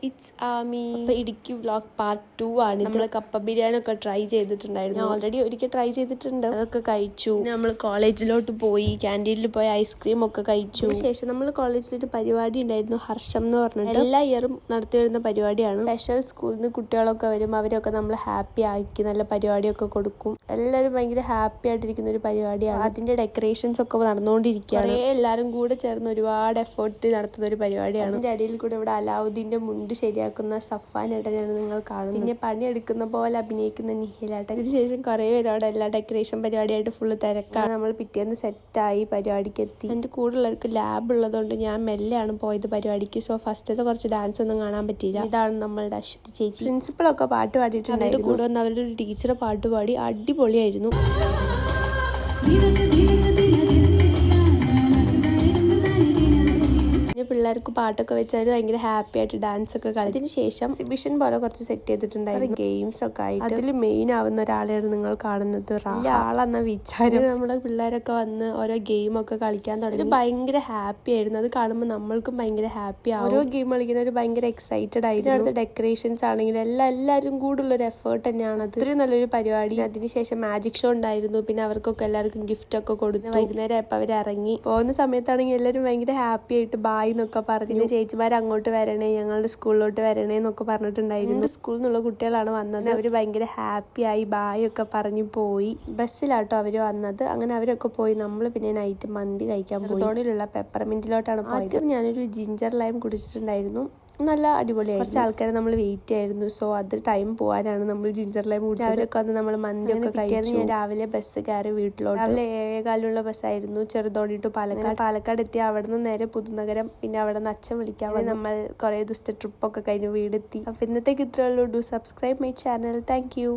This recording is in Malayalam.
ഇറ്റ്സ് ആമി. അപ്പോൾ ഇടുക്കി വ്ളോഗ് പാർട്ട് 2 ആണ്. നമ്മൾ കപ്പ ബിരിയാണി ഒക്കെ ട്രൈ ചെയ്തിട്ടുണ്ടായിരുന്നു. ഓൾറെഡി ഒരിക്കൽ ട്രൈ ചെയ്തിട്ടുണ്ട്, അതൊക്കെ കഴിച്ചു. നമ്മൾ കോളേജിലോട്ട് പോയി, ക്യാൻറ്റീനിൽ പോയി ഐസ്ക്രീം ഒക്കെ കഴിച്ചു. ശേഷം നമ്മൾ കോളേജിലൊരു പരിപാടി ഉണ്ടായിരുന്നു, ഹർഷം എന്ന് പറഞ്ഞിട്ട്. എല്ലാ ഇയറും നടത്തി വരുന്ന പരിപാടിയാണ്. സ്പെഷ്യൽ സ്കൂളിൽ നിന്ന് കുട്ടികളൊക്കെ വരും, അവരൊക്കെ നമ്മൾ ഹാപ്പി ആക്കി നല്ല പരിപാടിയൊക്കെ കൊടുക്കും. എല്ലാവരും ഭയങ്കര ഹാപ്പി ആയിട്ടിരിക്കുന്ന ഒരു പരിപാടിയാണ്. അതിന്റെ ഡെക്കറേഷൻസ് ഒക്കെ നടന്നുകൊണ്ടിരിക്കുകയാണ്. എല്ലാവരും കൂടെ ചേർന്ന് ഒരുപാട് എഫേർട്ട് നടത്തുന്ന ഒരു പരിപാടിയാണ്. അതിന്റെ അടിയിൽ കൂടെ ഇവിടെ അലാവുദ്ദീന്റെ മുണ്ട് ശരിയാക്കുന്ന സഫാൻ ഏട്ടനെയാണ് നിങ്ങൾ കാണുന്നത്. പിന്നെ പണിയെടുക്കുന്ന പോലെ അഭിനയിക്കുന്ന നിഹിലേട്ടൻ. ഇതിനുശേഷം കുറെ പേര് അവിടെ എല്ലാ ഡെക്കറേഷൻ പരിപാടിയായിട്ട് ഫുള്ള് തിരക്കാണ്. നമ്മൾ പിറ്റേന്ന് സെറ്റായി പരിപാടിക്ക് എത്തി. എന്റെ കൂടെ ഉള്ളവർക്ക് ലാബ് ഉള്ളതുകൊണ്ട് ഞാൻ മെല്ലെയാണ് പോയത് പരിപാടിക്ക്. സോ ഫസ്റ്റത്തെ കുറച്ച് ഡാൻസ് ഒന്നും കാണാൻ പറ്റിയില്ല. ഇതാണ് നമ്മളുടെ അശ്വതി ചേച്ചി. പ്രിൻസിപ്പളൊക്കെ പാട്ട് പാടിയിട്ടുണ്ടായിരുന്നു. കൂടെ വന്ന് അവരുടെ ഒരു ടീച്ചറെ പാട്ട് പാടി, അടിപൊളിയായിരുന്നു. പിള്ളേർക്ക് പാട്ടൊക്കെ വെച്ചാൽ ഭയങ്കര ഹാപ്പി ആയിട്ട് ഡാൻസ് ഒക്കെ കളി. അതിന് ശേഷം എക്സിബിഷൻ പോലെ കുറച്ച് സെറ്റ് ചെയ്തിട്ടുണ്ടായിരുന്നു, ഗെയിംസ് ഒക്കെ ആയിട്ട്. അതിൽ മെയിൻ ആവുന്ന ഒരാളെയാണ് നിങ്ങൾ കാണുന്നത്, ആളെന്ന വിചാരം. നമ്മുടെ പിള്ളേരൊക്കെ വന്ന് ഓരോ ഗെയിം ഒക്കെ കളിക്കാൻ തുടങ്ങി. ഭയങ്കര ഹാപ്പി ആയിരുന്നു. അത് കാണുമ്പോൾ നമ്മൾക്കും ഭയങ്കര ഹാപ്പി ആവും. ഓരോ ഗെയിം കളിക്കുന്നവർ ഭയങ്കര എക്സൈറ്റഡ് ആയിരുന്നു. അടുത്ത ഡെക്കറേഷൻസ് ആണെങ്കിലും എല്ലാവരും കൂടുള്ള ഒരു എഫേർട്ട് തന്നെയാണ്. അത്രയും നല്ലൊരു പരിപാടി. അതിനുശേഷം മാജിക് ഷോ ഉണ്ടായിരുന്നു. പിന്നെ അവർക്കൊക്കെ എല്ലാവർക്കും ഗിഫ്റ്റ് ഒക്കെ കൊടുത്തു. വൈകുന്നേരം ആയപ്പോൾ അവർ ഇറങ്ങി. പോകുന്ന സമയത്താണെങ്കിൽ എല്ലാവരും ഭയങ്കര ഹാപ്പി ആയിട്ട് ബായ് എന്നൊക്കെ പറഞ്ഞു. ചേച്ചിമാർ അങ്ങോട്ട് വരണേ, ഞങ്ങളുടെ സ്കൂളിലോട്ട് വരണേ എന്നൊക്കെ പറഞ്ഞിട്ടുണ്ടായിരുന്നു. സ്കൂളിൽ നിന്നുള്ള കുട്ടികളാണ് വന്നത്. അവര് ഭയങ്കര ഹാപ്പി ആയി ബായ് ഒക്കെ പറഞ്ഞു പോയി. ബസ്സിലാട്ടോ അവര് വന്നത്. അങ്ങനെ അവരൊക്കെ പോയി. നമ്മൾ പിന്നെ നൈറ്റ് മന്തി കഴിക്കാൻ പോയി. തോണിയിലുള്ള പെപ്പർമിന്റിലോട്ടാണ് പോയത്. ആദ്യം ഞാനൊരു ജിഞ്ചർ ലൈം കുടിച്ചിട്ടുണ്ടായിരുന്നു, നല്ല അടിപൊളിയായി. കുറച്ച് ആൾക്കാരെ നമ്മൾ വെയിറ്റ് ചെയ്യായിരുന്നു. സോ അത് ടൈം പോകാനാണ് നമ്മൾ ജിഞ്ചർ ലൈം കുടിച്ചത്. അവരൊക്കെ വന്ന് നമ്മൾ മന്തി ഒക്കെ കഴിച്ചു. ഞാൻ രാവിലെ ബസ് കയറി വീട്ടിലോട്ട്. രാവിലെ 7:15 ബസ്സായിരുന്നു, ചെറുതോണി ടു പാലക്കാട്. പാലക്കാട് എത്തി. അവിടെ നിന്ന് നേരെ പുതുനഗരം. പിന്നെ അവിടെ നിന്ന് അച്ഛൻ വിളിക്കാൻ വന്നു. നമ്മൾ കുറേ ദിവസത്തെ ട്രിപ്പൊക്കെ കഴിഞ്ഞ് വീടെത്തി. അപ്പോൾ ഇന്നത്തേക്ക് ഇത്രയേ ഉള്ളൂ. Do subscribe my channel. Thank you.